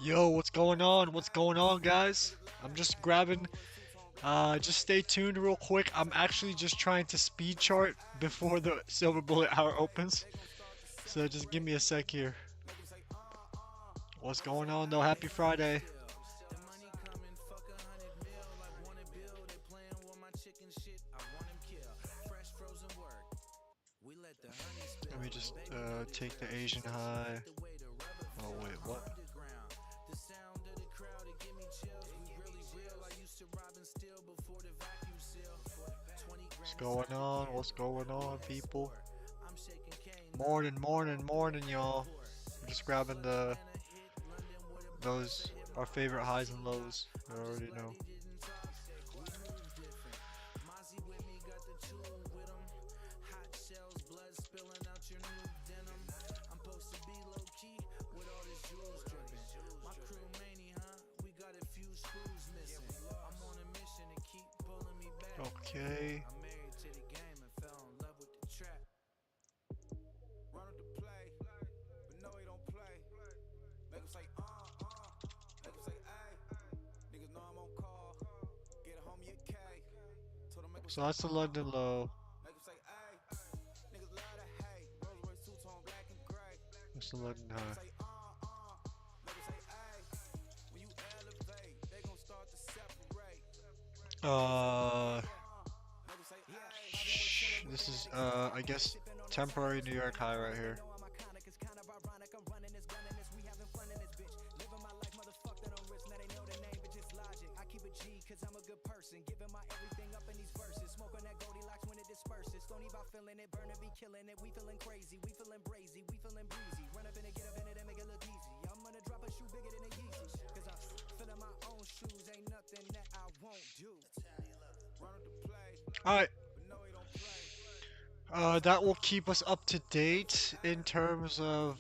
Yo, what's going on? What's going on, guys? I'm just grabbing, just stay tuned real quick. I'm actually just trying to speed chart before the silver bullet hour opens. So just give me a sec here. What's going on though? Happy Friday. Let me just take the Asian high. Oh wait, what? What's going on? What's going on, people? Morning, morning, morning, y'all. I'm just grabbing those our favorite highs and lows. I already know. Okay. So that's the London low. That's the London high. This is I guess temporary New York high right here. Alright. That will keep us up to date in terms of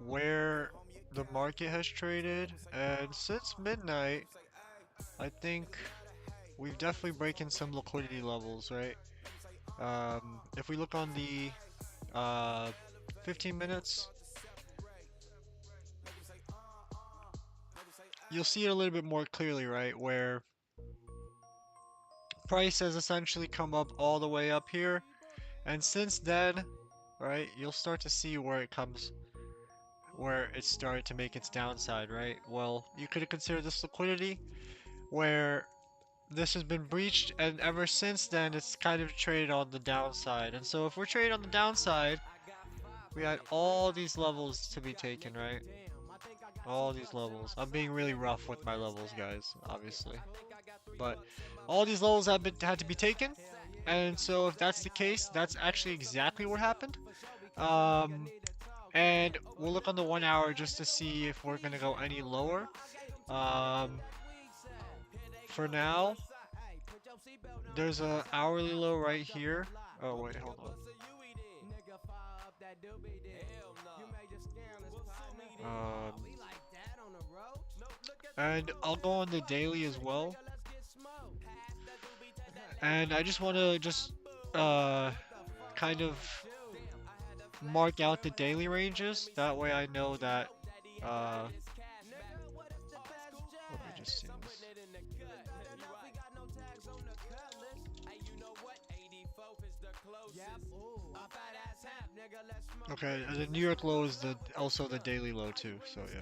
where the market has traded. And since midnight, I think we've definitely broken some liquidity levels, right? If we look on the 15 minutes, you'll see it a little bit more clearly, right? Where price has essentially come up all the way up here. And since then, right, you'll start to see where it started to make its downside, right? Well, you could consider this liquidity, where this has been breached, and ever since then, it's kind of traded on the downside. And so if we're trading on the downside, we had all these levels to be taken, right? All these levels. I'm being really rough with my levels, guys, obviously. But all these levels had to be taken. And so if that's the case, that's actually exactly what happened. Um, and we'll look on the 1 hour just to see if we're gonna go any lower. Um, for now, there's a hourly low right here. Oh wait, hold on. Um, and I'll go on the daily as well. And I just want to uh, kind of mark out the daily ranges. That way I know that, let me just see this. Okay, and the New York low is also the daily low too, so yeah.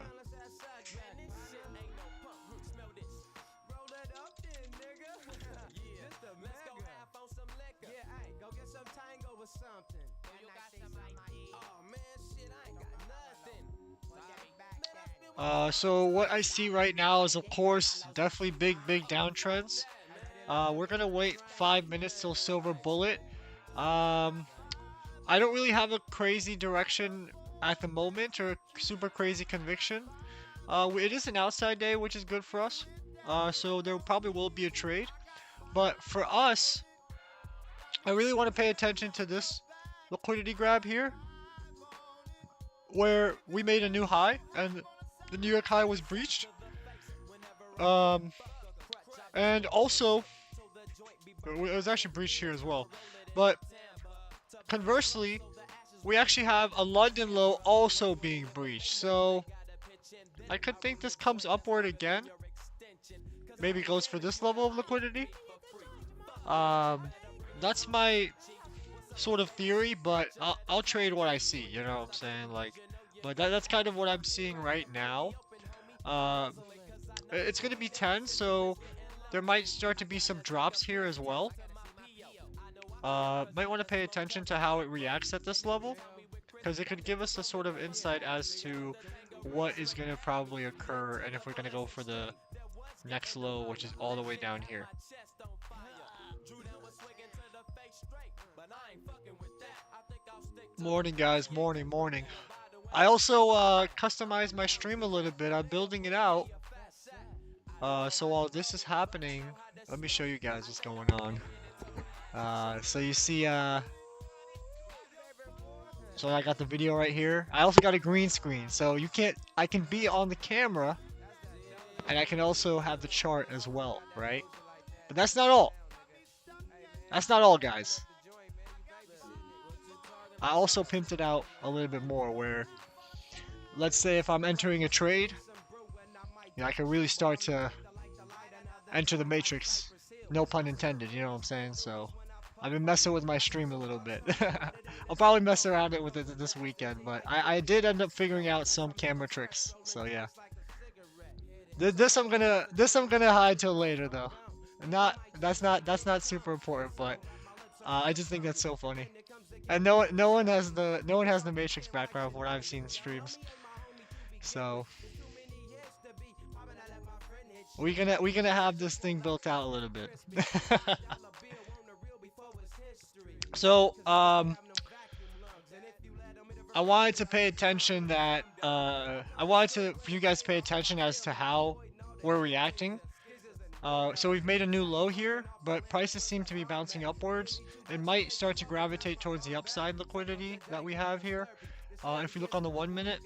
So what I see right now is, of course, definitely big downtrends. We're gonna wait 5 minutes till silver bullet. Um, I don't really have a crazy direction at the moment or super crazy conviction. It is an outside day, which is good for us. So there probably will be a trade. But for us, I really want to pay attention to this liquidity grab here, where we made a new high and the New York high was breached. Um, and also, it was actually breached here as well. But conversely, we actually have a London low also being breached. So I could think this comes upward again. Maybe goes for this level of liquidity. Um, that's my sort of theory, but I'll trade what I see. You know what I'm saying? Like, but that's kind of what I'm seeing right now. Um, it's gonna be 10, so there might start to be some drops here as well. Might want to pay attention to how it reacts at this level, because it could give us a sort of insight as to what is going to probably occur and if we're going to go for the next low, which is all the way down here. Morning, guys. Morning. I also customized my stream a little bit. I'm building it out. So while this is happening, let me show you guys what's going on. So you see, so I got the video right here. I also got a green screen, so I can be on the camera, and I can also have the chart as well, right? But that's not all. That's not all, guys. I also pimped it out a little bit more where, let's say if I'm entering a trade, I can really start to enter the matrix. No pun intended, you know what I'm saying? So I've been messing with my stream a little bit. I'll probably mess around with it this weekend, but I did end up figuring out some camera tricks. So yeah. This I'm gonna hide till later though. That's not super important, but I just think that's so funny. And no one has the Matrix background from what I've seen in streams. So we're gonna have this thing built out a little bit. So I wanted to pay attention that for you guys to pay attention as to how we're reacting. So we've made a new low here, but prices seem to be bouncing upwards. It might start to gravitate towards the upside liquidity that we have here. If we look on the 1 minute,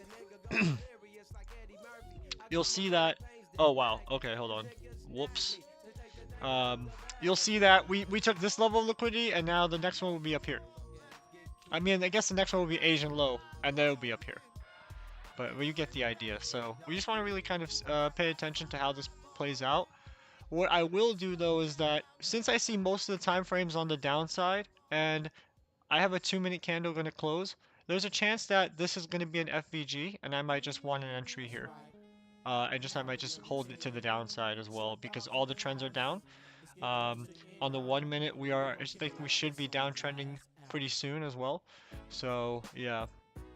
you'll see that. Oh wow. Okay, hold on. Whoops. You'll see that we took this level of liquidity, and now the next one will be up here. I mean, I guess the next one will be Asian low, and then it'll be up here. But you get the idea. So we just want to really kind of pay attention to how this plays out. What I will do though is that since I see most of the time frames on the downside, and I have a 2-minute candle going to close, there's a chance that this is going to be an FVG, and I might just want an entry here. I might just hold it to the downside as well because all the trends are down. On the 1 minute, I think we should be downtrending pretty soon as well. So yeah,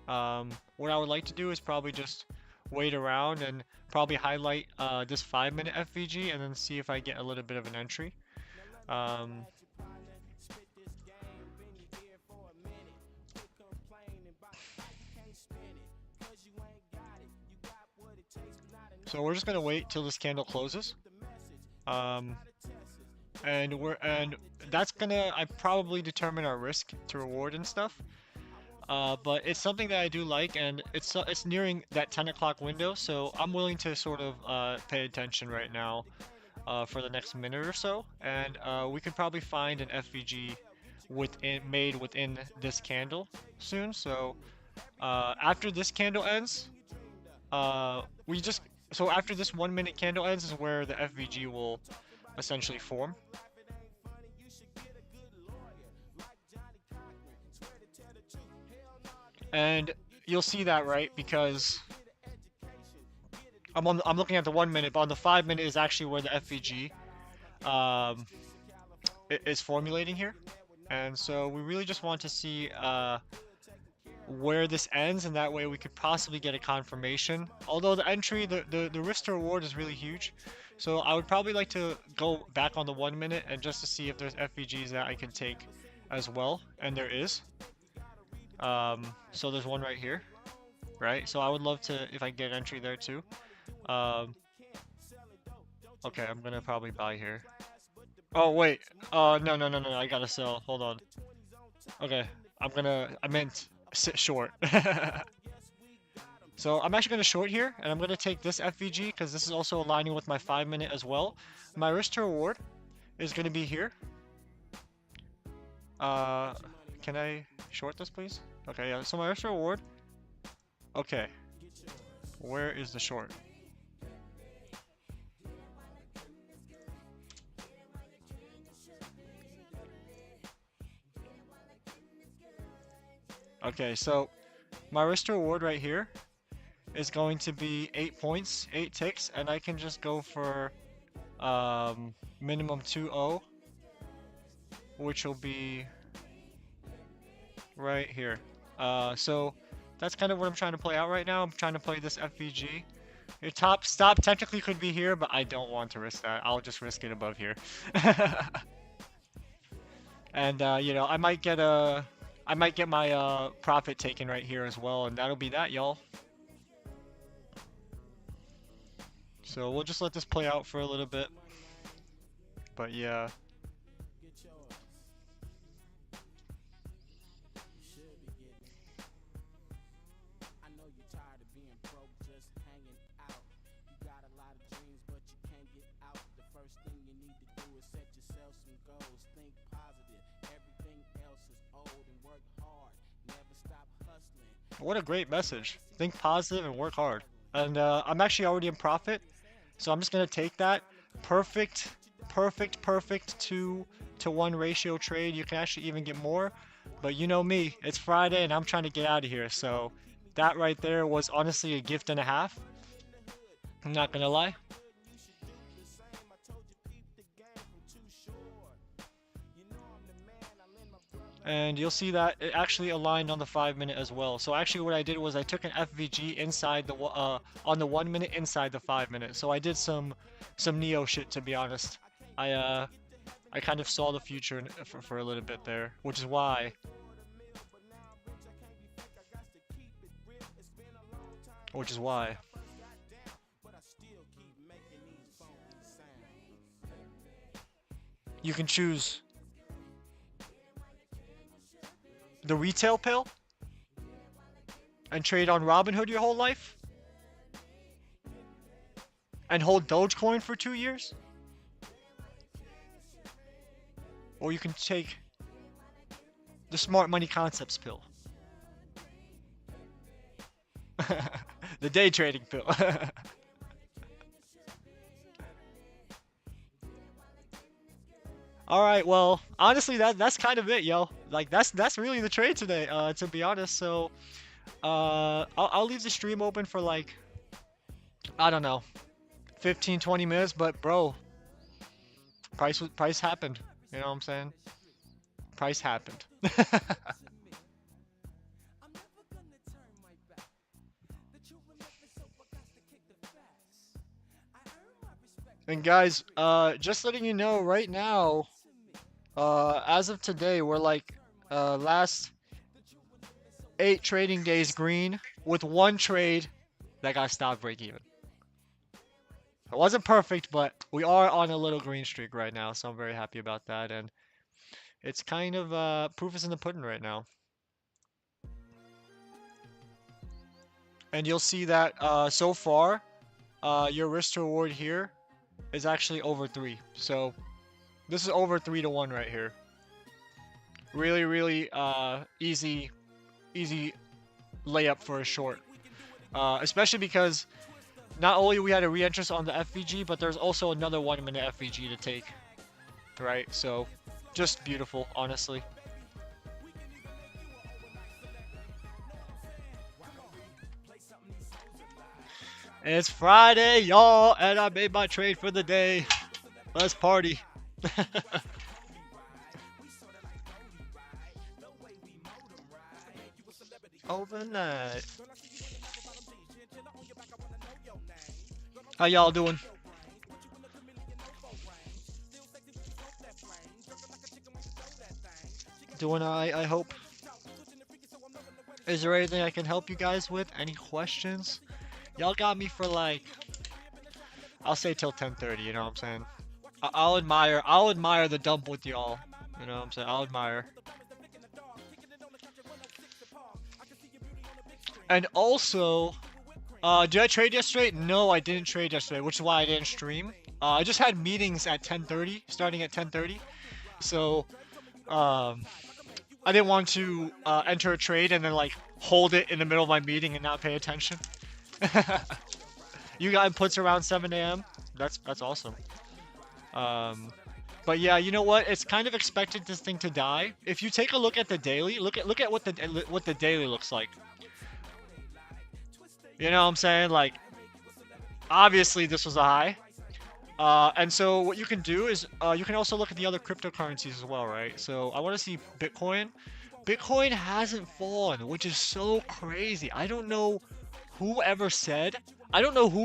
what I would like to do is probably just wait around and probably highlight this 5-minute FVG and then see if I get a little bit of an entry. So we're just gonna wait till this candle closes. And that's gonna I probably determine our risk to reward and stuff. But it's something that I do like, and it's nearing that 10 o'clock window, so I'm willing to sort of pay attention right now for the next minute or so, and we could probably find an FVG made within this candle soon. So after this candle ends, after this 1 minute candle ends is where the FVG will essentially form. And you'll see that, right? Because I'm looking at the 1 minute, but on the 5 minute is actually where the FVG is formulating here. And so we really just want to see where this ends, and that way we could possibly get a confirmation. Although the entry, the risk to reward is really huge. So I would probably like to go back on the 1 minute and just to see if there's FVGs that I can take as well, and there is. So there's one right here, right? So I would love to, if I get entry there too. Okay, I'm gonna probably buy here. Oh wait, no, I gotta sell, hold on. Okay, I meant sit short. So I'm actually gonna short here, and I'm gonna take this FVG because this is also aligning with my 5 minute as well. My risk to reward is gonna be here. Can I short this please? Okay, yeah, so my risk to reward. Okay. Where is the short? Okay, so my risk to reward right here is going to be 8 points, 8 ticks, and I can just go for minimum 2-0, which will be right here. So that's kind of what I'm trying to play out right now. I'm trying to play this FVG. Your top stop technically could be here, but I don't want to risk that. I'll just risk it above here. And you know, I might get my profit taken right here as well, and that'll be that, y'all. So we'll just let this play out for a little bit. But yeah. What a great message. Think positive and work hard. And I'm actually already in profit, so I'm just gonna take that. Perfect 2-to-1 ratio trade. You can actually even get more, but you know me, it's Friday and I'm trying to get out of here. So that right there was honestly a gift and a half. I'm not gonna lie. And you'll see that it actually aligned on the 5-minute as well. So actually what I did was I took an FVG inside the on the 1-minute inside the 5-minute. So I did some Neo shit, to be honest. I kind of saw the future for a little bit there, which is why you can choose the retail pill and trade on Robinhood your whole life and hold Dogecoin for 2 years, or you can take the smart money concepts pill. The day trading pill. All right, well, honestly, that's kind of it, yo. Like that's really the trade today, to be honest. So, I'll leave the stream open for like, I don't know, 15, 20 minutes. But bro, price happened. You know what I'm saying? Price happened. And guys, just letting you know right now, as of today, we're like last 8 trading days green with 1 trade that got stopped break even. It wasn't perfect, but we are on a little green streak right now, so I'm very happy about that. And it's kind of proof is in the pudding right now. And you'll see that so far, your risk to reward here is actually over 3. So this is over 3-to-1 right here. Really, really easy layup for a short. Especially because not only we had a re-interest on the FVG, but there's also another 1-minute FVG to take. Right? So just beautiful, honestly. It's Friday, y'all, and I made my trade for the day. Let's party. Overnight. How y'all doing? Doing alright, I hope. Is there anything I can help you guys with? Any questions? Y'all got me for like, I'll say till 10:30. You know what I'm saying? I'll admire the dump with y'all. You know what I'm saying? I'll admire. And also, did I trade yesterday? No, I didn't trade yesterday, which is why I didn't stream. I just had meetings at 10:30, starting at 10:30. So, I didn't want to enter a trade and then like hold it in the middle of my meeting and not pay attention. You got inputs around 7 a.m. That's awesome. Um, but yeah, you know what? It's kind of expected this thing to die. If you take a look at the daily, look at what the daily looks like. You know what I'm saying? Like, obviously this was a high. And so what you can do is you can also look at the other cryptocurrencies as well, right? So I want to see Bitcoin. Bitcoin hasn't fallen, which is so crazy. I don't know who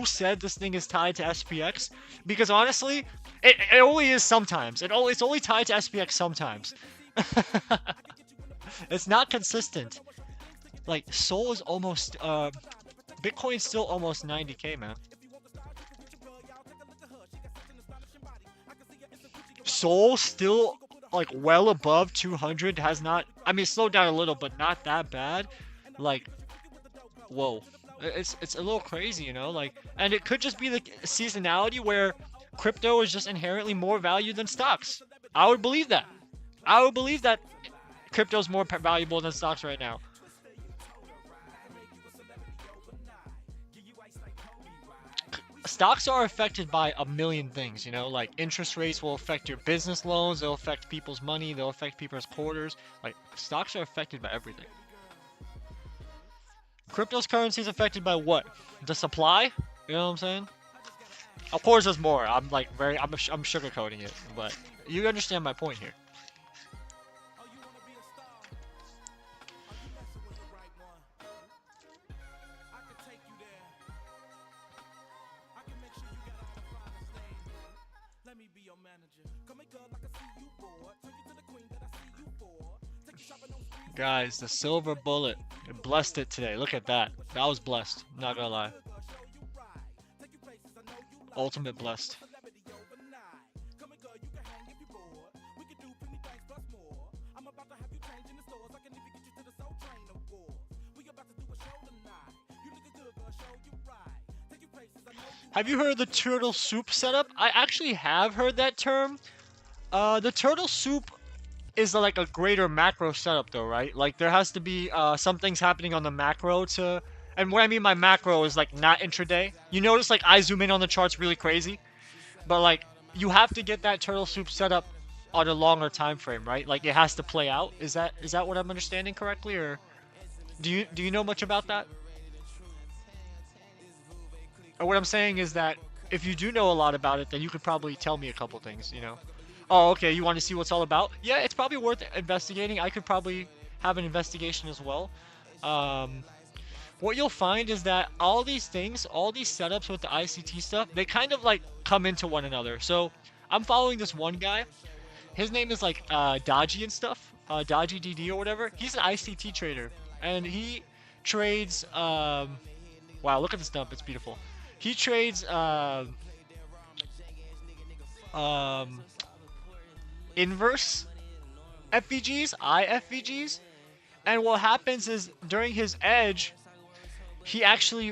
said this thing is tied to SPX, because honestly, it only is sometimes. It's only tied to SPX sometimes. It's not consistent. Like Sol is almost Bitcoin's still almost 90K, man. Sol still like well above 200, has not, I mean, slowed down a little, but not that bad. Like, whoa. It's a little crazy, you know? Like, and it could just be the seasonality where crypto is just inherently more value than stocks. I would believe that. I would believe that crypto's more valuable than stocks right now. Stocks are affected by a million things, you know, like interest rates will affect your business loans, they'll affect people's money, they'll affect people's quarters. Like, stocks are affected by everything. Crypto's currency is affected by what? The supply? You know what I'm saying? Of course, there's more. I'm like I'm sugarcoating it, but you understand my point here. Guys, the silver bullet. It blessed it today. Look at that. That was blessed. Not gonna lie. Ultimate blessed. Have you heard the turtle soup setup? I actually have heard that term. The turtle soup is like a greater macro setup though, right? Like there has to be some things happening on the macro to, and what I mean by macro is like not intraday. You notice like I zoom in on the charts really crazy, but like you have to get that turtle soup set up on a longer time frame, right? Like it has to play out. Is that what I'm understanding correctly, or do you know much about that? Or what I'm saying is that if you do know a lot about it, then you could probably tell me a couple things, you know? Oh, okay, you want to see what's all about? Yeah, it's probably worth investigating. I could probably have an investigation as well. Um, what you'll find is that all these things, all these setups with the ICT stuff, they kind of like come into one another. So I'm following this one guy. His name is like Dodgy and stuff, Dodgy DD or whatever. He's an ICT trader, and he trades. Wow, look at this dump. It's beautiful. He trades um, inverse FVGs, IFVGs, and what happens is during his edge,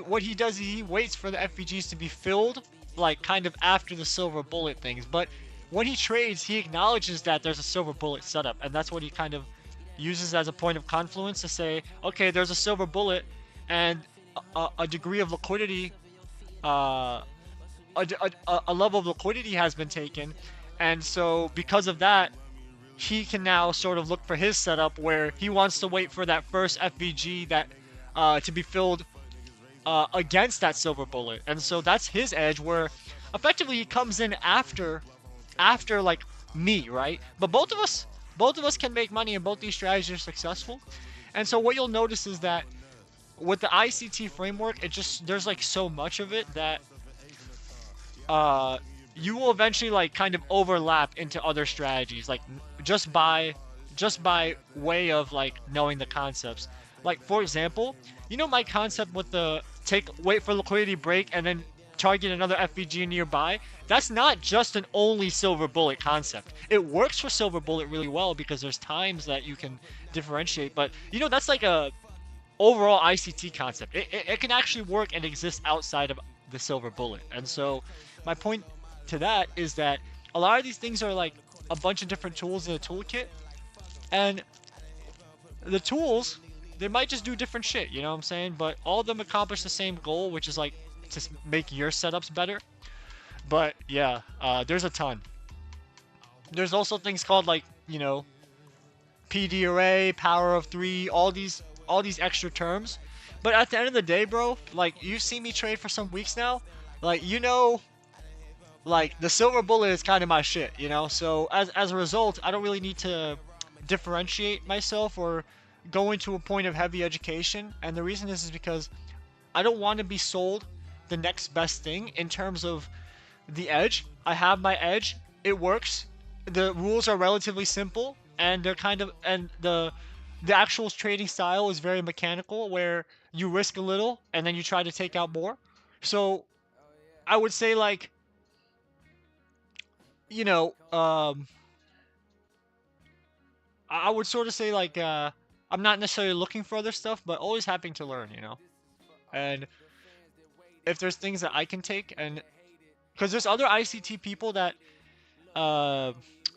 what he does is he waits for the FVGs to be filled, like kind of after the silver bullet things. But when he trades, he acknowledges that there's a silver bullet setup, and that's what he kind of uses as a point of confluence to say, okay, there's a silver bullet, and a degree of liquidity, uh, a level of liquidity has been taken, and so because of that, he can now sort of look for his setup where he wants to wait for that first FVG that to be filled against that silver bullet, and so that's his edge where effectively he comes in after like me, right? But both of us can make money and both these strategies are successful. And so what you'll notice is that with the ICT framework, there's like so much of it that you will eventually like kind of overlap into other strategies, like just by way of like knowing the concepts. Like for example, you know my concept with the wait for liquidity break and then target another FVG nearby? That's not just an only silver bullet concept. It works for silver bullet really well because there's times that you can differentiate, but you know that's like a overall ICT concept. It can actually work and exist outside of the silver bullet. And so my point to that is that a lot of these things are like a bunch of different tools in a toolkit, and the tools They might just do different shit, you know what I'm saying? But all of them accomplish the same goal, which is like to make your setups better. But yeah, there's a ton. There's also things called like, you know, PD array, power of three, all these extra terms. But at the end of the day, bro, like you've seen me trade for some weeks now. Like you know, like the silver bullet is kind of my shit, you know. So as a result, I don't really need to differentiate myself or go into a point of heavy education. And the reason is because I don't want to be sold the next best thing in terms of the edge. I have my edge. It works. The rules are relatively simple, and they're kind of and the actual trading style is very mechanical, where you risk a little and then you try to take out more. So I would say like you know I would sort of say like I'm not necessarily looking for other stuff, but always happy to learn, you know. And if there's things that I can take, and because there's other ICT people that uh,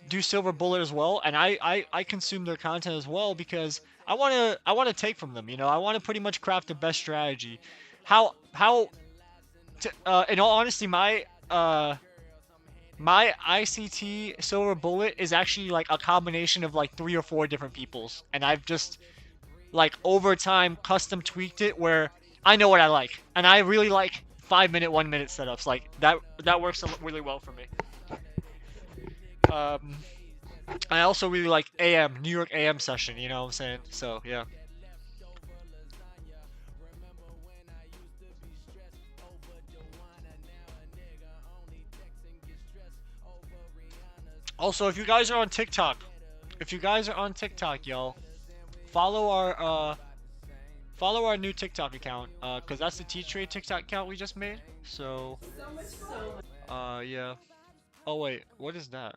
do silver bullet as well, and I consume their content as well because I want to take from them. You know, I want to pretty much craft the best strategy. How in all honesty, my ICT silver bullet is actually like a combination of like 3 or 4 different people's, and I've just like over time custom tweaked it where I know what I like, and I really like 5 minute, 1 minute setups. Like that works really well for me. Um, I also really like AM, New York AM session, you know what I'm saying? So, yeah. Also, if you guys are on TikTok, y'all, follow our follow our new TikTok account, cause that's the T-Trade TikTok account we just made. So, yeah. Oh wait, what is that?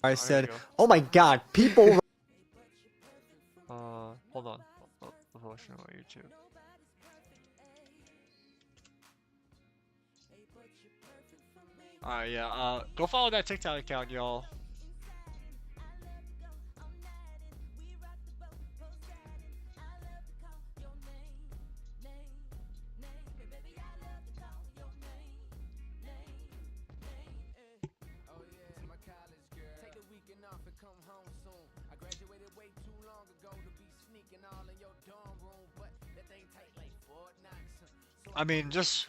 I Oh, here we said, go. "Oh my God, people!" Hold on. Watching on YouTube. Alright, yeah. Go follow that TikTok account, y'all. I mean, just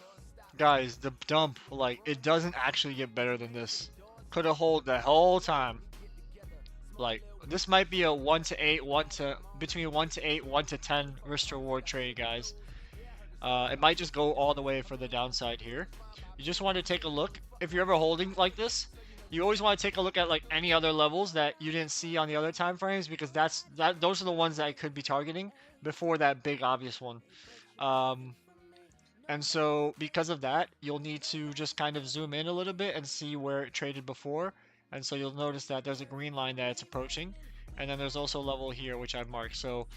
guys, the dump, like, it doesn't actually get better than this. Could have hold the whole time. Like, this might be a 1 to 8, 1 to between 1 to 8, 1 to 10 risk reward trade, guys. It might just go all the way for the downside here. You just want to take a look. If you're ever holding like this, you always want to take a look at like any other levels that you didn't see on the other time frames, because those are the ones that I could be targeting before that big obvious one. Um, and so because of that, you'll need to just kind of zoom in a little bit and see where it traded before. And so you'll notice that there's a green line that it's approaching. And then there's also a level here which I've marked. So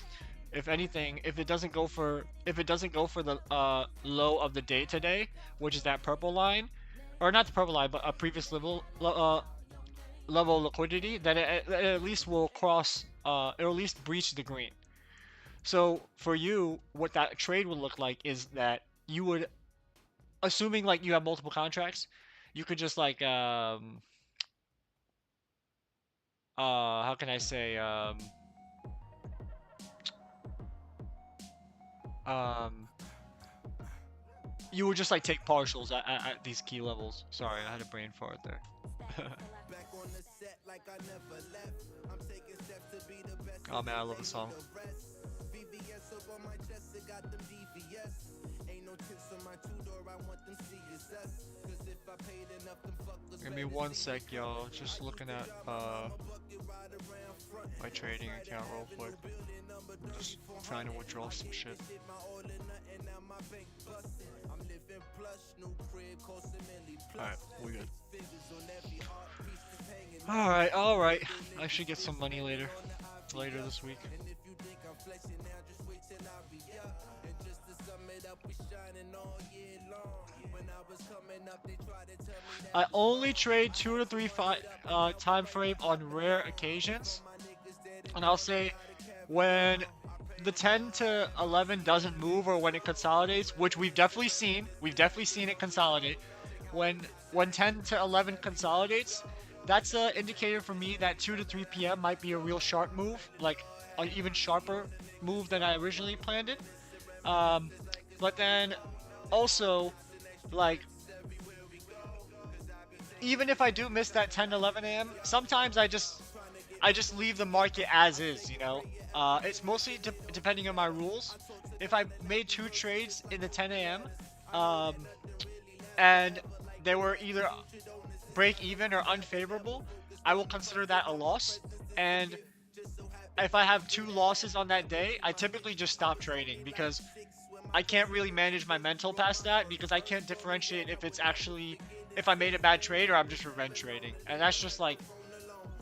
if anything, if it doesn't go for the low of the day today, which is that purple line, or not the purple line, but a previous level liquidity, then it at least will cross, it'll at least breach the green. So for you, what that trade would look like is that you would, assuming like you have multiple contracts, you could just like how can I say um you would just like take partials at these key levels. Sorry, I had a brain fart there. Oh man, I love the song. Give me one sec, y'all. Just looking at my trading account real quick. I'm just trying to withdraw some shit. Alright, we good. Alright. I should get some money later this week. I only trade 2 to 3 time frame on rare occasions, and I'll say when the 10 to 11 doesn't move or when it consolidates, which we've definitely seen it consolidate. When when 10 to 11 consolidates, that's an indicator for me that 2 to 3 p.m. might be a real sharp move, like an even sharper move than I originally planned it. Um, but then also, like, even if I do miss that 10 to 11 a.m., sometimes I just leave the market as is, you know. It's mostly depending on my rules. If I made two trades in the 10 a.m. Um, and they were either break even or unfavorable, I will consider that a loss. And if I have two losses on that day, I typically just stop trading because I can't really manage my mental past that because I can't differentiate if it's actually if I made a bad trade or I'm just revenge trading. And that's just like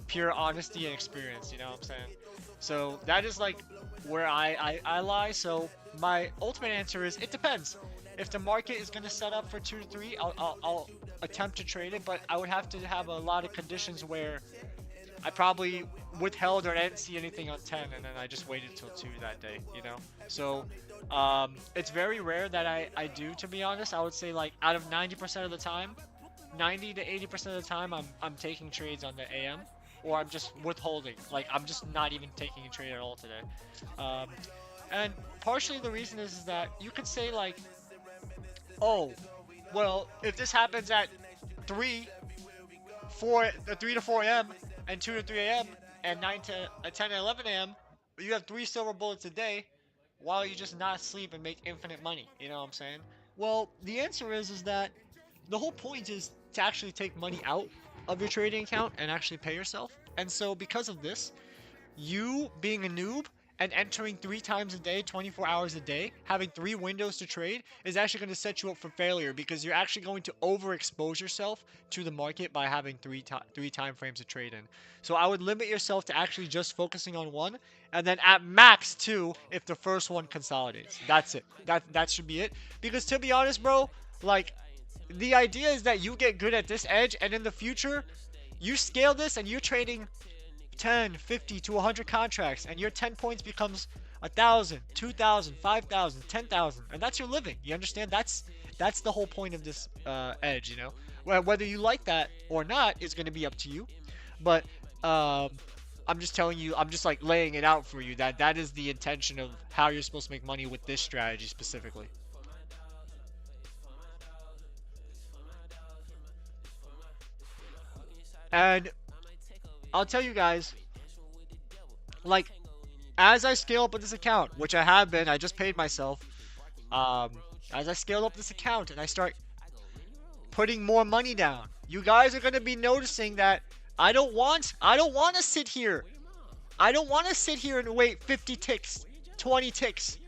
pure honesty and experience, you know what I'm saying? So that is like where I lie. So my ultimate answer is it depends. If the market is going to set up for 2 to 3, I'll attempt to trade it, but I would have to have a lot of conditions where I probably withheld or I didn't see anything on 10 and then I just waited till 2 that day, you know? So it's very rare that I do, to be honest. I would say like out of 90% of the time, 90 to 80% of the time I'm taking trades on the AM or I'm just withholding. Like I'm just not even taking a trade at all today. Um, and partially the reason is that you could say like, oh, well, if this happens at 3, 3 to 4 a.m. and 2 to 3 a.m. and 9 to 10 and 11 a.m., you have 3 silver bullets a day. Why don't you just not sleep and make infinite money? You know what I'm saying? Well, the answer is that the whole point is to actually take money out of your trading account and actually pay yourself. And so because of this, you being a noob and entering 3 times a day, 24 hours a day, having 3 windows to trade is actually going to set you up for failure because you're actually going to overexpose yourself to the market by having three time frames to trade in. So I would limit yourself to actually just focusing on one, and then at max 2 if the first one consolidates. That's it. That should be it. Because to be honest, bro, like the idea is that you get good at this edge, and in the future, you scale this and you're trading 10, 50 to 100 contracts, and your 10 points becomes 1,000, 2,000, 5,000, 10,000, and that's your living. You understand? That's the whole point of this edge, you know. Whether you like that or not is going to be up to you, but I'm just telling you, I'm just like laying it out for you that that is the intention of how you're supposed to make money with this strategy specifically. And I'll tell you guys, like, as I scale up with this account, which I have been, I just paid myself. Um, as I scale up this account and I start putting more money down, you guys are gonna be noticing that I don't want to sit here. I don't want to sit here and wait 50 ticks, 20 ticks.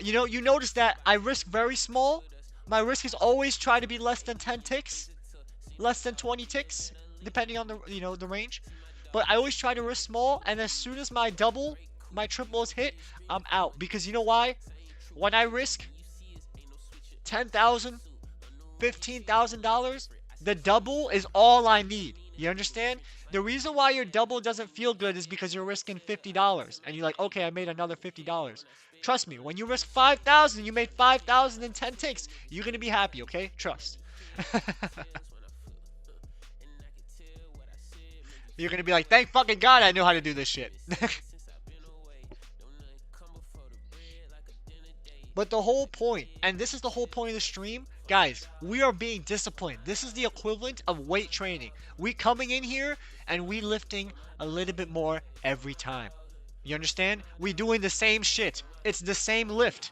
You notice that I risk very small. My risk is always try to be less than 10 ticks, less than 20 ticks, depending on the range. But I always try to risk small, and as soon as my double, my triple is hit, I'm out. Because you know why? When I risk 10,000, $15,000, the double is all I need. You understand? The reason why your double doesn't feel good is because you're risking $50, and you're like, okay, I made another $50. Trust me, when you risk 5,000, you made 5,000 in 10 ticks. You're gonna be happy, okay? Trust. You're gonna be like, thank fucking God I know how to do this shit. But the whole point, and this is the whole point of the stream, guys, we are being disciplined. This is the equivalent of weight training. We coming in here and we lifting a little bit more every time. You understand? We doing the same shit. It's the same lift.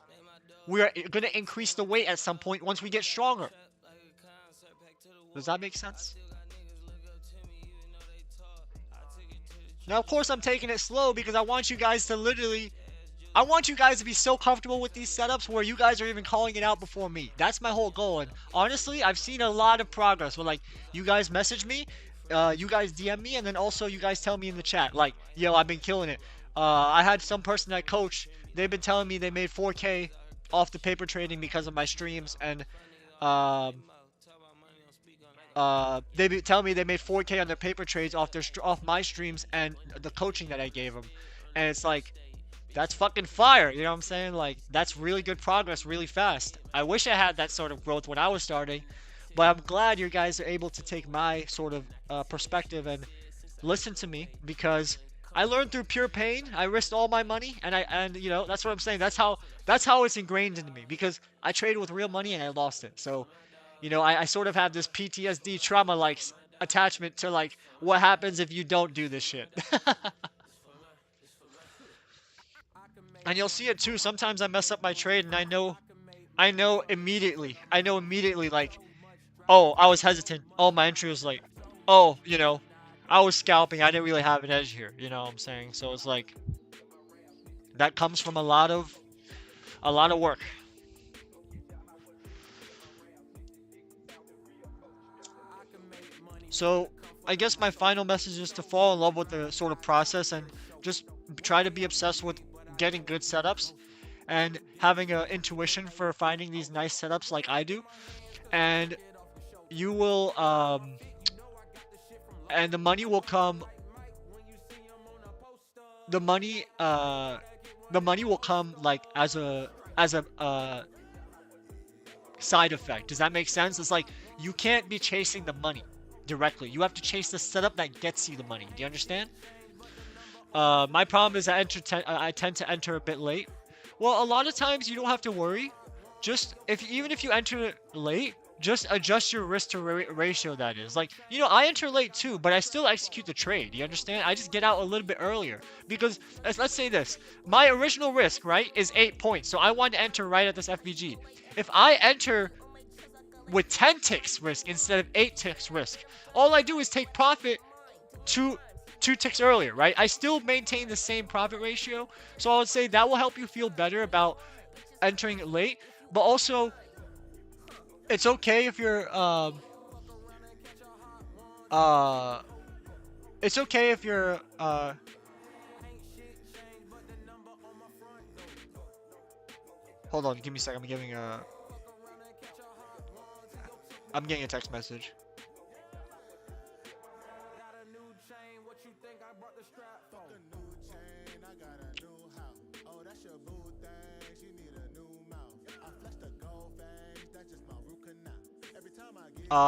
We are gonna increase the weight at some point once we get stronger. Does that make sense? Now, of course, I'm taking it slow because I want you guys to be so comfortable with these setups where you guys are even calling it out before me. That's my whole goal. And honestly, I've seen a lot of progress where, like, you guys message me, you guys DM me, and then also you guys tell me in the chat, like, yo, I've been killing it. I had some person I coach, they've been telling me they made 4K off the paper trading because of my streams, and they be telling me they made 4K on their paper trades off my streams and the coaching that I gave them. And it's like, that's fucking fire. You know what I'm saying? Like, that's really good progress really fast. I wish I had that sort of growth when I was starting, but I'm glad you guys are able to take my sort of perspective and listen to me, because I learned through pure pain. I risked all my money, and you know, that's what I'm saying. That's how it's ingrained into me, because I traded with real money and I lost it. So, you know, I sort of have this PTSD trauma like attachment to like what happens if you don't do this shit. And you'll see it too. Sometimes I mess up my trade and I know immediately. I know immediately like, oh, I was hesitant. Oh, my entry was late. Oh, you know, I was scalping. I didn't really have an edge here. You know what I'm saying? So it's like that comes from a lot of work. So I guess my final message is to fall in love with the sort of process and just try to be obsessed with getting good setups and having an intuition for finding these nice setups like I do. And you will and the money will come. The money the money will come like as a side effect. Does that make sense? It's like you can't be chasing the money directly. You have to chase the setup that gets you the money. Do you understand? My problem is I tend to enter a bit late. Well, a lot of times you don't have to worry. Just even if you enter late, just adjust your risk to ratio. That is like, you know, I enter late too, but I still execute the trade. You understand? I just get out a little bit earlier because let's say this: my original risk, right, is 8 points. So I want to enter right at this FVG. If I enter with 10 ticks risk instead of 8 ticks risk, all I do is take profit two ticks earlier, right? I still maintain the same profit ratio. So I would say that will help you feel better about entering late. But also, it's okay if you're uh it's okay if you're hold on, give me a second. I'm getting a text message.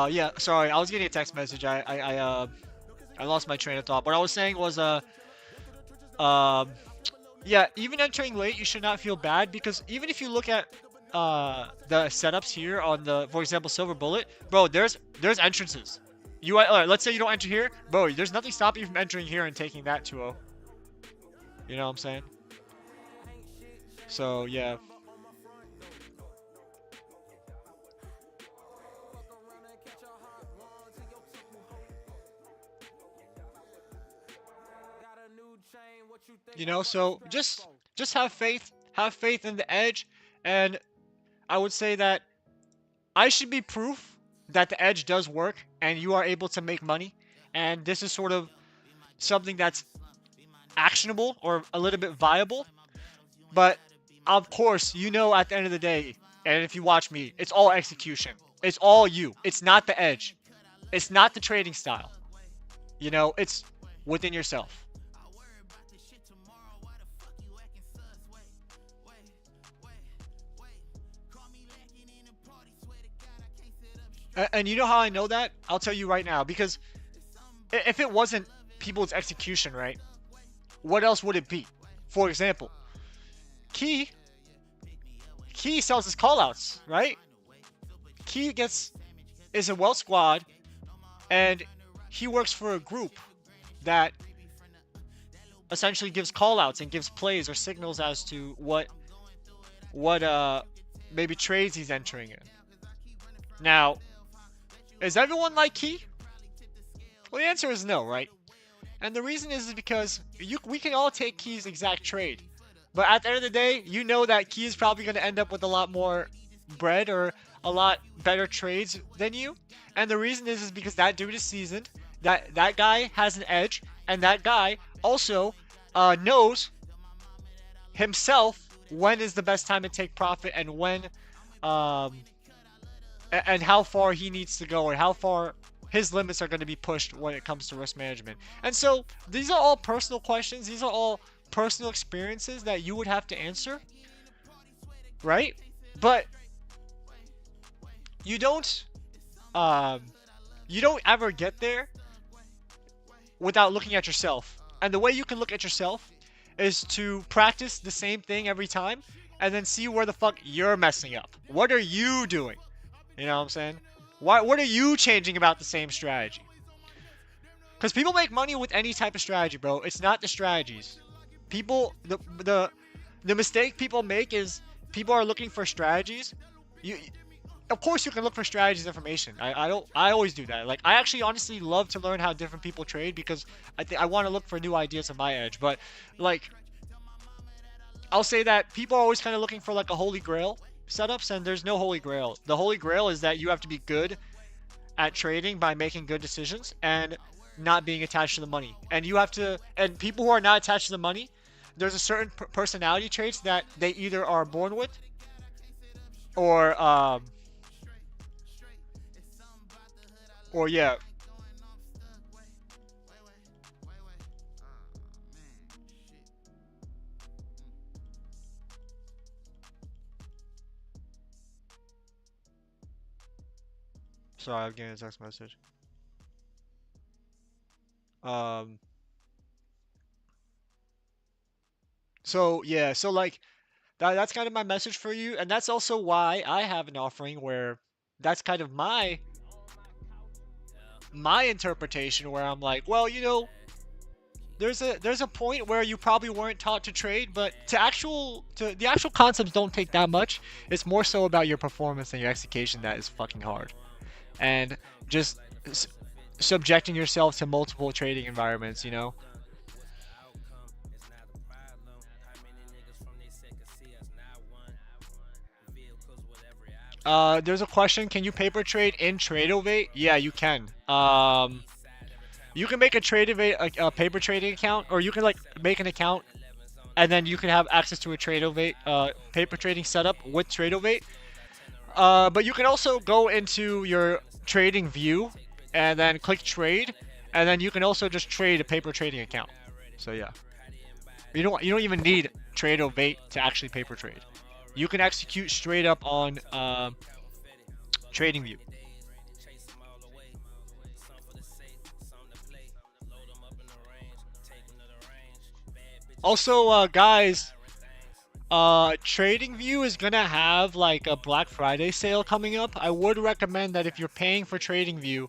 Yeah, sorry, I was getting a text message. I lost my train of thought. What I was saying was um yeah, even entering late, you should not feel bad, because even if you look at the setups here on the, for example, Silver Bullet, bro, there's entrances. Let's say you don't enter here, bro. There's nothing stopping you from entering here and taking that 2-0. You know what I'm saying? So yeah. You know, so just have faith in the edge, and I would say that I should be proof that the edge does work and you are able to make money, and this is sort of something that's actionable or a little bit viable. But of course, you know, at the end of the day, and if you watch me, it's all execution. It's all you. It's not the edge. It's not the trading style. You know, it's within yourself. And you know how I know that? I'll tell you right now. Because if it wasn't people's execution, right? What else would it be? For example, Key sells his callouts, right? Key is a well squad, and he works for a group that essentially gives callouts and gives plays or signals as to what maybe trades he's entering in. Now, is everyone like Key? Well, the answer is no, right? And the reason is because we can all take Key's exact trade. But at the end of the day, you know that Key is probably going to end up with a lot more bread or a lot better trades than you. And the reason is because that dude is seasoned, that guy has an edge, and that guy also knows himself when is the best time to take profit and when um, and how far he needs to go and how far his limits are going to be pushed when it comes to risk management. And so these are all personal questions. These are all personal experiences that you would have to answer, right? But you don't um you don't ever get there without looking at yourself. And the way you can look at yourself is to practice the same thing every time and then see where the fuck you're messing up. What are you doing? You know what I'm saying? What are you changing about the same strategy? Because people make money with any type of strategy, bro. It's not the strategies. People, the mistake people make is people are looking for strategies. You, of course, you can look for strategies information. I always do that. Like, I actually honestly love to learn how different people trade because I want to look for new ideas on my edge. But like, I'll say that people are always kind of looking for like a holy grail setups, and there's no holy grail. The holy grail is that you have to be good at trading by making good decisions and not being attached to the money. And you have to, and people who are not attached to the money, there's a certain personality traits that they either are born with or yeah. Sorry, I'm getting a text message. Um, so yeah, so like that's kind of my message for you, and that's also why I have an offering where that's kind of my interpretation where I'm like, well, there's a point where you probably weren't taught to trade, but to the actual concepts don't take that much. It's more so about your performance and your execution that is fucking hard, and just subjecting yourself to multiple trading environments. There's a question. Can you paper trade in Tradeovate? Yeah, you can. You can make a a paper trading account, or you can like make an account, and then you can have access to a Tradeovate paper trading setup with Tradeovate. But you can also go into your trading view, and then click trade, and then you can also just trade a paper trading account. So yeah, you don't even need Tradeovate to actually paper trade. You can execute straight up on TradingView. Also, guys, TradingView is gonna have like a Black Friday sale coming up. I would recommend that if you're paying for TradingView,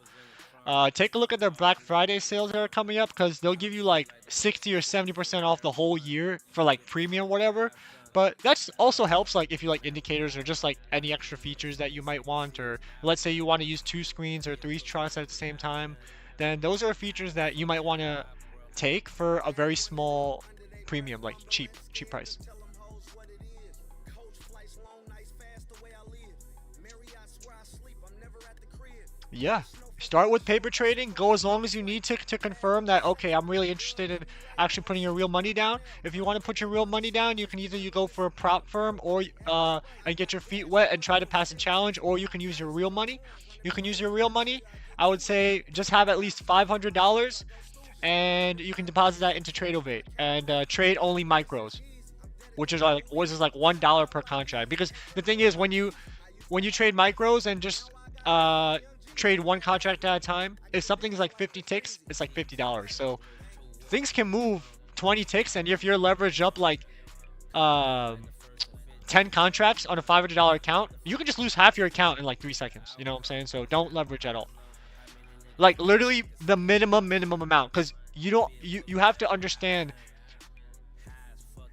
take a look at their Black Friday sales that are coming up because they'll give you like 60 or 70% off the whole year for like premium whatever. But that also helps like if you like indicators or just like any extra features that you might want, or let's say you want to use two screens or three charts at the same time, then those are features that you might want to take for a very small premium, like cheap price. Yeah. Start with paper trading. Go as long as you need to confirm that, okay, I'm really interested in actually putting your real money down. If you want to put your real money down, you can either you go for a prop firm or and get your feet wet and try to pass a challenge, or you can use your real money. You can use your real money. I would say just have at least $500 and you can deposit that into Tradeovate and trade only micros, which is like $1 per contract. Because the thing is, when you trade micros and just trade one contract at a time, if something's like 50 ticks, it's like $50. So things can move 20 ticks, and if you're leveraged up like 10 contracts on a $500 account, you can just lose half your account in like 3 seconds. You know what I'm saying? So don't leverage at all. Like literally the minimum amount, because you have to understand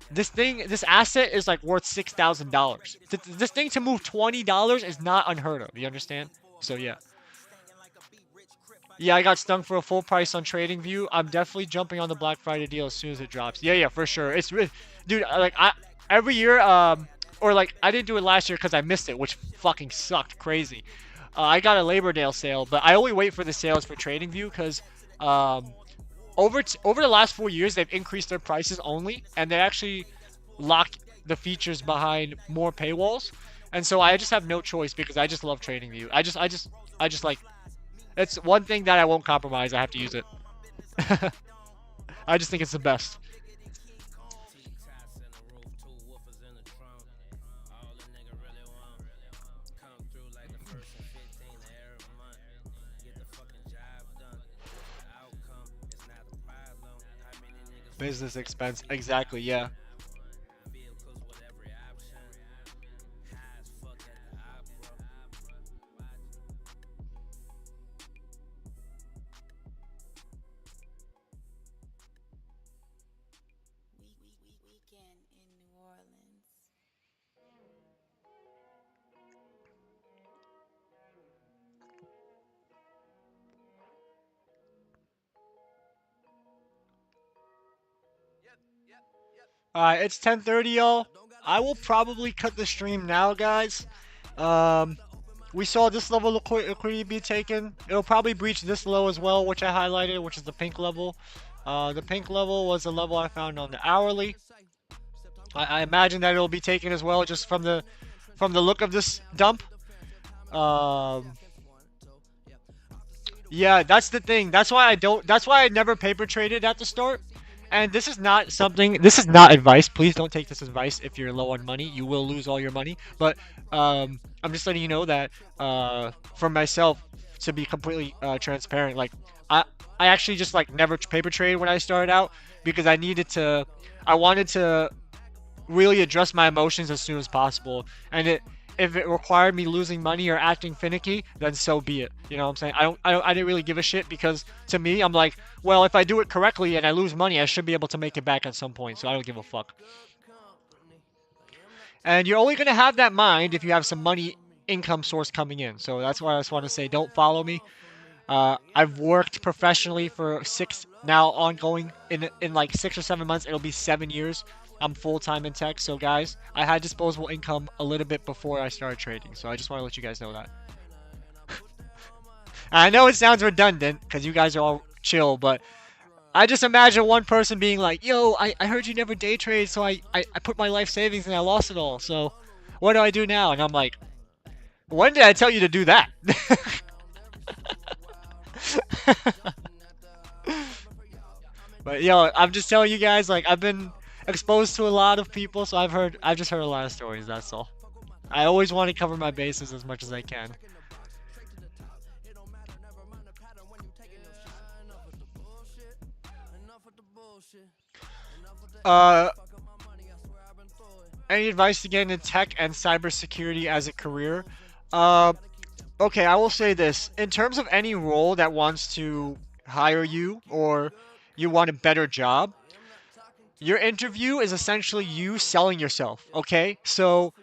this asset is like worth $6,000. This thing to move $20 is not unheard of. You understand? So yeah. Yeah, I got stung for a full price on TradingView. I'm definitely jumping on the Black Friday deal as soon as it drops. Yeah, for sure. It's really, dude. Like I every year, or like I didn't do it last year because I missed it, which fucking sucked crazy. I got a Labor Day sale, but I only wait for the sales for TradingView because um, over the last 4 years they've increased their prices only, and they actually lock the features behind more paywalls, and so I just have no choice because I just love TradingView. I just like it's one thing that I won't compromise. I have to use it. I just think it's the best. Business expense. Exactly. Yeah. Weekend in New Orleans. It's 10:30, y'all. I will probably cut the stream now, guys. Um, we saw this level of liquidity be taken. It'll probably breach this low as well, which I highlighted, which is the pink level. The pink level was the level I found on the hourly. I imagine that it'll be taken as well, just from the look of this dump. Um, yeah, that's the thing. That's why I don't. That's why I never paper traded at the start. And this is not something. This is not advice. Please don't take this as advice. If you're low on money, you will lose all your money. But I'm just letting you know that for myself, to be completely transparent, like I I actually just like never paper trade when I started out because I needed to. I wanted to really address my emotions as soon as possible. And if it required me losing money or acting finicky, then so be it. You know what I'm saying? I didn't really give a shit because to me, I'm like, well, if I do it correctly and I lose money, I should be able to make it back at some point. So I don't give a fuck. And you're only gonna have that mind if you have some money income source coming in. So that's why I just want to say, don't follow me. I've worked professionally for now ongoing in like 6 or 7 months. It'll be 7 years. I'm full time in tech. So guys, I had disposable income a little bit before I started trading. So I just want to let you guys know that. I know it sounds redundant because you guys are all chill, but I just imagine one person being like, "Yo, I heard you never day trade, so I put my life savings and I lost it all. So what do I do now?" And I'm like, "When did I tell you to do that?" But yo, I'm just telling you guys, like I've been exposed to a lot of people, so I've just heard a lot of stories. That's all. I always want to cover my bases as much as I can. Uh, any advice to get into tech and cybersecurity as a career? Uh, okay, I will say this. In terms of any role that wants to hire you or you want a better job, your interview is essentially you selling yourself, okay? So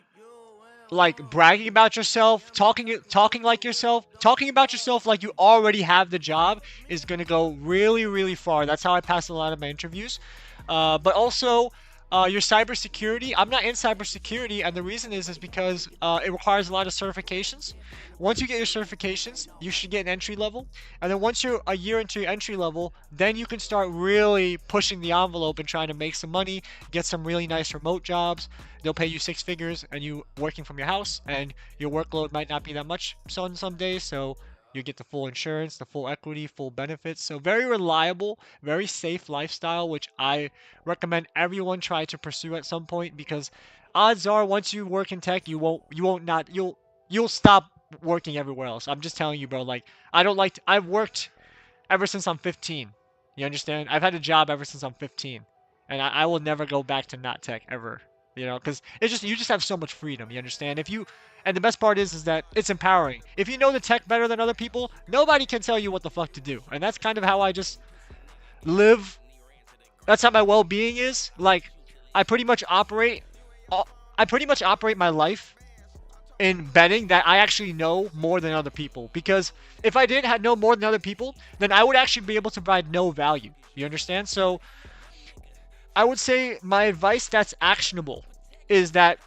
like bragging about yourself, talking like yourself, talking about yourself like you already have the job is gonna go really really far. That's how I pass a lot of my interviews. But also your cybersecurity. I'm not in cybersecurity, and the reason is because it requires a lot of certifications. Once you get your certifications, you should get an entry level, and then once you're a year into your entry level, then you can start really pushing the envelope and trying to make some money, get some really nice remote jobs. They'll pay you 6 figures, and you working from your house, and your workload might not be that much some days, so you get the full insurance, the full equity, full benefits. So very reliable, very safe lifestyle, which I recommend everyone try to pursue at some point because odds are once you work in tech, you'll stop working everywhere else. I'm just telling you, bro. Like I don't like I've worked ever since I'm 15. You understand? I've had a job ever since I'm 15, and I will never go back to not tech ever. You know, because it's just you just have so much freedom. You understand? If you and the best part is that it's empowering. If you know the tech better than other people, nobody can tell you what the fuck to do. And that's kind of how I just live. That's how my well-being is. Like I pretty much operate I pretty much operate my life in betting that I actually know more than other people. Because if I didn't have know more than other people, then I would actually be able to provide no value. You understand? So I would say my advice that's actionable is that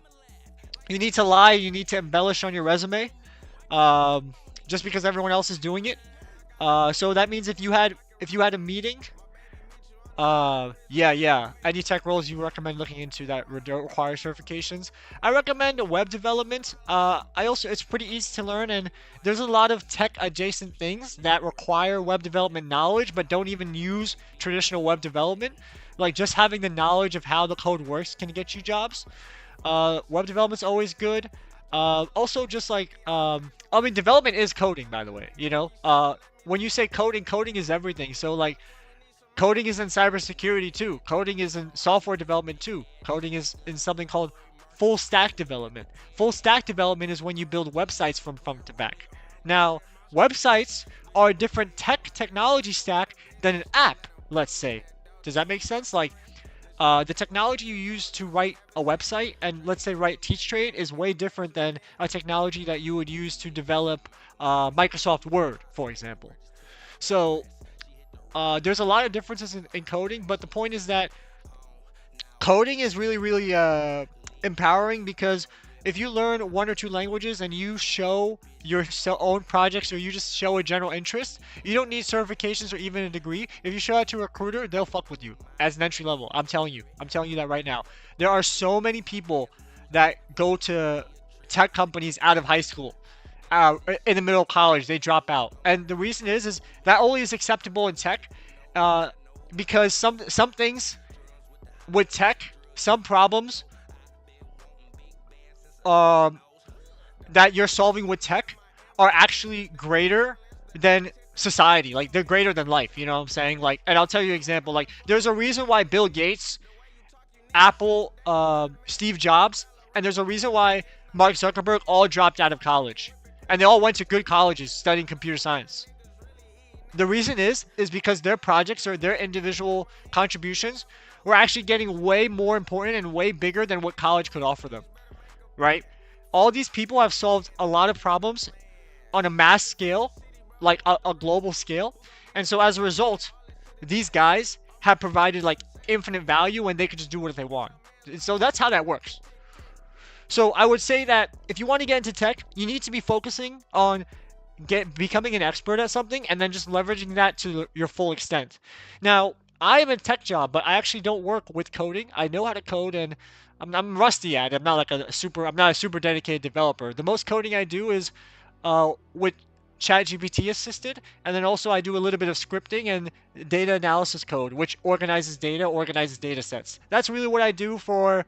you need to lie, you need to embellish on your resume, um, just because everyone else is doing it. So that means if you had a meeting, yeah. Any tech roles you recommend looking into that don't require certifications? I recommend web development. It's pretty easy to learn, and there's a lot of tech adjacent things that require web development knowledge, but don't even use traditional web development. Like just having the knowledge of how the code works can get you jobs. Web development's always good. Also, just like I mean, development is coding, by the way. You know, when you say coding, coding is everything. So like, coding is in cybersecurity too. Coding is in software development too. Coding is in something called full stack development. Full stack development is when you build websites from front to back. Now, websites are a different technology stack than an app, let's say. Does that make sense? Like, the technology you use to write a website and let's say write TeachTrade is way different than a technology that you would use to develop Microsoft Word, for example. So there's a lot of differences in coding, but the point is that coding is really, really empowering because if you learn one or two languages and you show your own projects or you just show a general interest, you don't need certifications or even a degree. If you show that to a recruiter, they'll fuck with you as an entry level. I'm telling you. I'm telling you that right now. There are so many people that go to tech companies out of high school. In the middle of college, they drop out, and the reason is that only is acceptable in tech, uh, because some things with tech, some problems um, that you're solving with tech are actually greater than society. Like they're greater than life. You know what I'm saying? Like, and I'll tell you an example. Like, there's a reason why Bill Gates, Apple, Steve Jobs, and there's a reason why Mark Zuckerberg all dropped out of college, and they all went to good colleges studying computer science. The reason is because their projects or their individual contributions were actually getting way more important and way bigger than what college could offer them, right? All these people have solved a lot of problems on a mass scale, like a global scale. And so as a result, these guys have provided like infinite value and they can just do what they want. So that's how that works. So I would say that if you want to get into tech, you need to be focusing on becoming an expert at something and then just leveraging that to your full extent. Now, I am a tech job, but I actually don't work with coding. I know how to code and I'm rusty at it. I'm not a super dedicated developer. The most coding I do is with ChatGPT assisted, and then also I do a little bit of scripting and data analysis code, which organizes data sets. That's really what I do for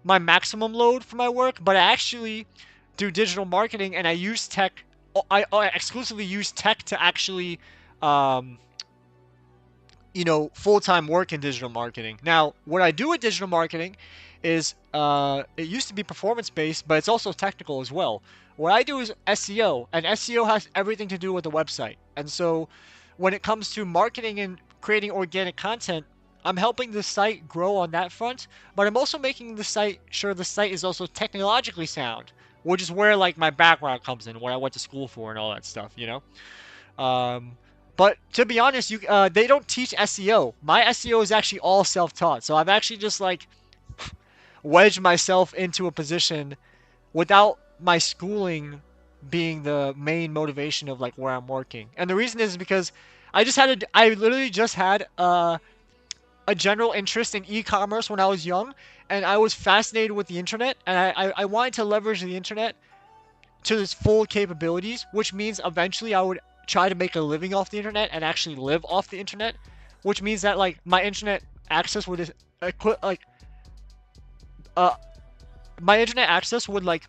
my maximum load for my work, but I actually do digital marketing and I use tech. I exclusively use tech to actually, um, full-time work in digital marketing. Now, what I do with digital marketing is it used to be performance-based, but it's also technical as well. What I do is SEO, and SEO has everything to do with the website. And so when it comes to marketing and creating organic content, I'm helping the site grow on that front, but I'm also making the site sure the site is also technologically sound, which is where like my background comes in, what I went to school for and all that stuff, you know. Um, but to be honest, they don't teach SEO. My SEO is actually all self-taught, so I've actually just like wedged myself into a position without my schooling being the main motivation of like where I'm working. And the reason is because I literally just had a general interest in e-commerce when I was young, and I was fascinated with the internet, and I wanted to leverage the internet to its full capabilities, which means eventually I would try to make a living off the internet and actually live off the internet, which means that like my internet access would like uh my internet access would like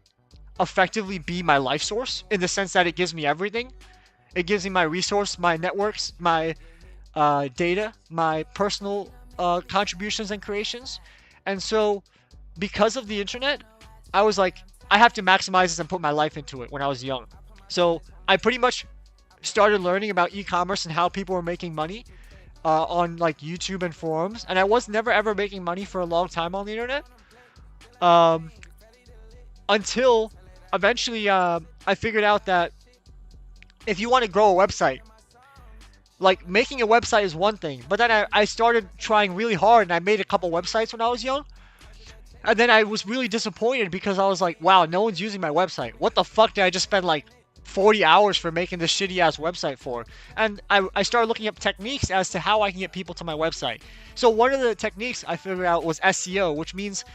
effectively be my life source in the sense that it gives me everything. It gives me my resource, my networks, my data, my personal contributions and creations. And so, because of the internet, I was like, I have to maximize this and put my life into it when I was young. So, I pretty much started learning about e-commerce and how people were making money on like YouTube and forums. And I was never ever making money for a long time on the internet. Until eventually I figured out that if you want to grow a website, like making a website is one thing, but then I started trying really hard and I made a couple websites when I was young. And then I was really disappointed because I was like, wow, no one's using my website. What the fuck did I just spend like 40 hours for making this shitty ass website for? And I started looking up techniques as to how I can get people to my website. So one of the techniques I figured out was SEO, which means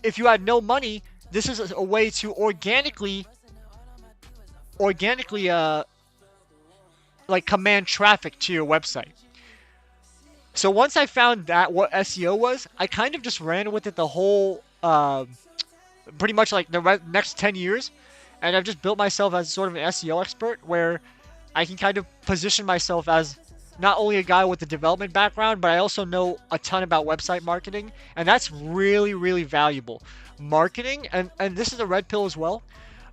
if you had no money, this is a way to organically like command traffic to your website. So once I found that what SEO was, I kind of just ran with it the whole pretty much like the next 10 years, and I've just built myself as sort of an SEO expert where I can kind of position myself as not only a guy with a development background, but I also know a ton about website marketing, and that's really, really valuable. Marketing, and this is a red pill as well.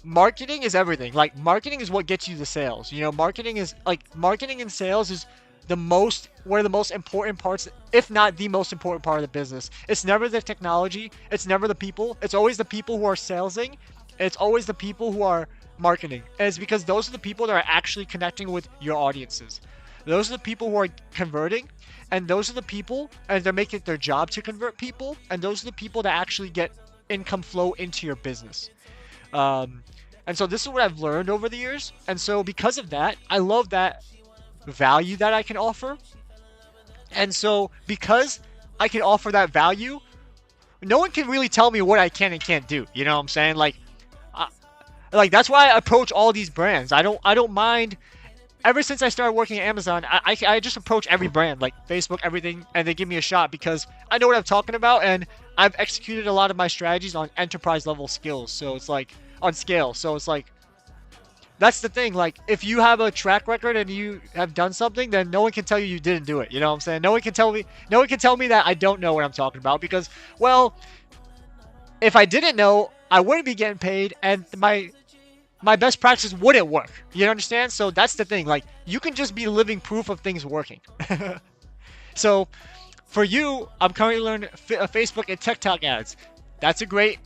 Marketing is everything. Like marketing is what gets you the sales. You know, marketing and sales is one of the most important parts, if not the most important part of the business. It's never the technology, it's never the people. It's always the people who are salesing. It's always the people who are marketing. And it's because those are the people that are actually connecting with your audiences. Those are the people who are converting, and those are the people, and they're making it their job to convert people, and those are the people that actually get income flow into your business. Um, and so this is what I've learned over the years. And so because of that, I love that value that I can offer. And so because I can offer that value, no one can really tell me what I can and can't do. You know what I'm saying? I, like that's why I approach all these brands. I don't mind. Ever since I started working at Amazon, I just approach every brand, like Facebook, everything, and they give me a shot because I know what I'm talking about, and I've executed a lot of my strategies on enterprise level skills. So it's like on scale. So it's like that's the thing. Like if you have a track record and you have done something, then no one can tell you you didn't do it. You know what I'm saying? No one can tell me that I don't know what I'm talking about because, well, if I didn't know, I wouldn't be getting paid, and my best practices wouldn't work. You understand? So that's the thing. Like you can just be living proof of things working. So for you, I'm currently learning Facebook and TikTok ads. That's a great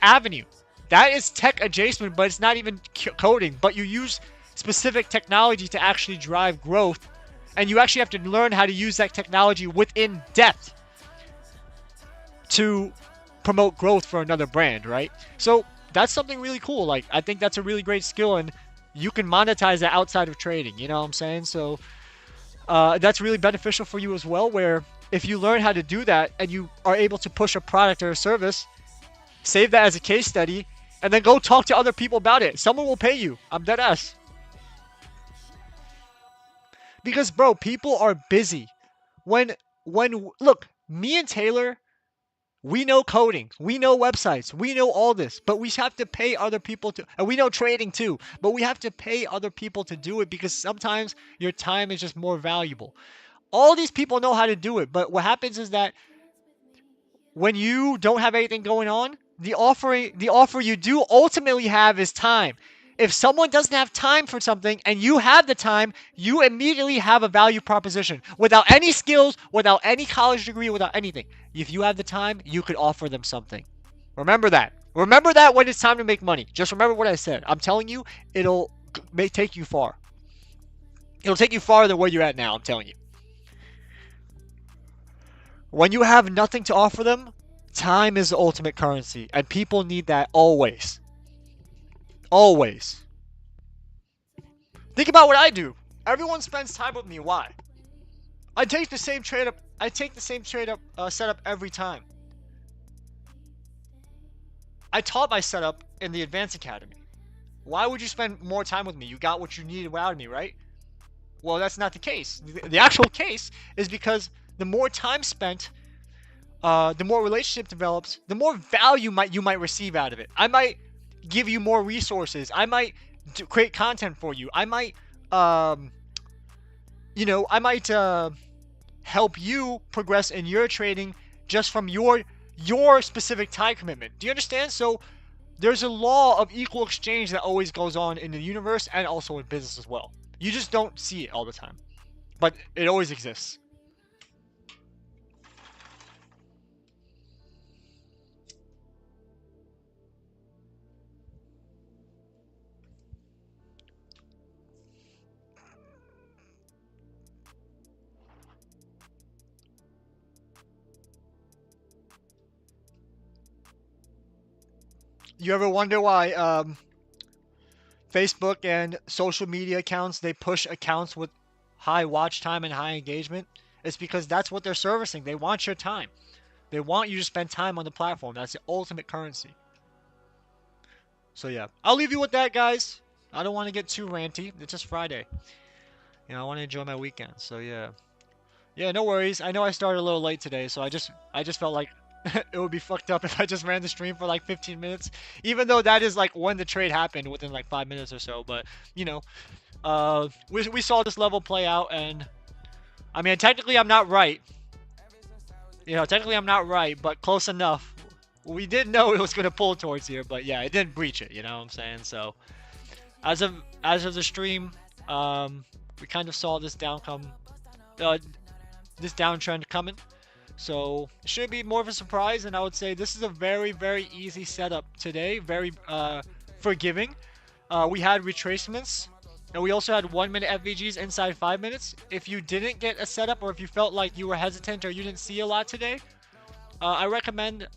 avenue. That is tech adjacent, but it's not even coding. But you use specific technology to actually drive growth, and you actually have to learn how to use that technology within depth to promote growth for another brand, right? So that's something really cool. Like I think that's a really great skill, and you can monetize that outside of trading. You know what I'm saying? So that's really beneficial for you as well. Where if you learn how to do that and you are able to push a product or a service, save that as a case study, and then go talk to other people about it. Someone will pay you. I'm dead ass. Because bro, people are busy. When look, me and Taylor, we know coding, we know websites, we know all this, but we have to pay other people to, and we know trading too, but we have to pay other people to do it because sometimes your time is just more valuable. All these people know how to do it, but what happens is that when you don't have anything going on, the offer you do ultimately have is time. If someone doesn't have time for something and you have the time, you immediately have a value proposition without any skills, without any college degree, without anything. If you have the time, you could offer them something. Remember that. Remember that when it's time to make money. Just remember what I said. I'm telling you, may take you far. It'll take you farther than where you're at now, I'm telling you. When you have nothing to offer them, time is the ultimate currency, and people need that always. Always. Think about what I do. Everyone spends time with me. Why? I take the same trade up. I take the same trade up setup every time. I taught my setup in the Advanced Academy. Why would you spend more time with me? You got what you needed out of me, right? Well, that's not the case. The actual case is because the more time spent, the more relationship develops, the more value you might receive out of it. I might give you more resources. I might create content for you. I might, I might help you progress in your trading just from your specific time commitment. Do you understand? So there's a law of equal exchange that always goes on in the universe and also in business as well. You just don't see it all the time, but it always exists. You ever wonder why Facebook and social media accounts, they push accounts with high watch time and high engagement? It's because that's what they're servicing. They want your time. They want you to spend time on the platform. That's the ultimate currency. So yeah, I'll leave you with that, guys. I don't want to get too ranty. It's just Friday. I want to enjoy my weekend. So yeah. Yeah, no worries. I know I started a little late today, so I just felt like It would be fucked up if I just ran the stream for like 15 minutes, even though that is like when the trade happened within like 5 minutes or so. But you know, we saw this level play out, and I mean, technically I'm not right. You know, technically I'm not right, but close enough. We did know it was gonna pull towards here, but yeah, it didn't breach it. You know what I'm saying? So as of the stream, we kind of saw this this downtrend coming. So it should be more of a surprise, and I would say this is a very, very easy setup today. Very forgiving. We had retracements, and we also had 1-minute FVGs inside 5 minutes. If you didn't get a setup, or if you felt like you were hesitant or you didn't see a lot today, I recommend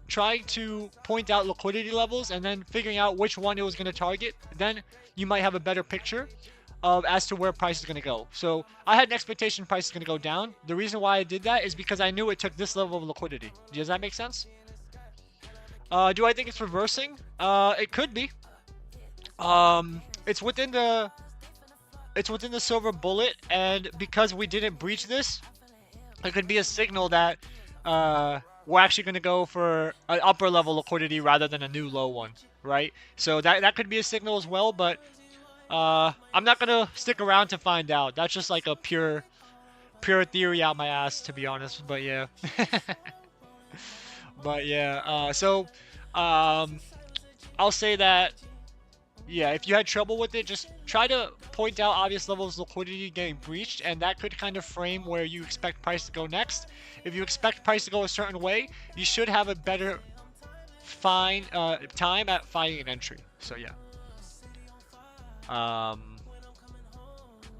trying to point out liquidity levels and then figuring out which one it was going to target. Then you might have a better picture of as to where price is going to go. So I had an expectation price is going to go down. The reason why I did that is because I knew it took this level of liquidity. Does that make sense? Do I think it's reversing? It could be. It's within the silver bullet, and because we didn't breach this, it could be a signal that we're actually going to go for an upper level liquidity rather than a new low one, right? So that could be a signal as well, but I'm not gonna stick around to find out. That's just like a pure theory out my ass, to be honest. But yeah, but yeah. So I'll say that, yeah, if you had trouble with it, just try to point out obvious levels of liquidity getting breached, and that could kind of frame where you expect price to go next. If you expect price to go a certain way, you should have a better time at finding an entry. So yeah.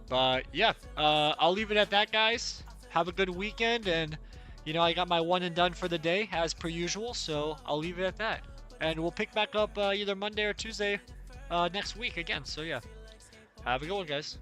But yeah, I'll leave it at that, guys. Have a good weekend, and you know, I got my one and done for the day as per usual, so I'll leave it at that. And we'll pick back up either Monday or Tuesday next week again. So yeah, have a good one, guys.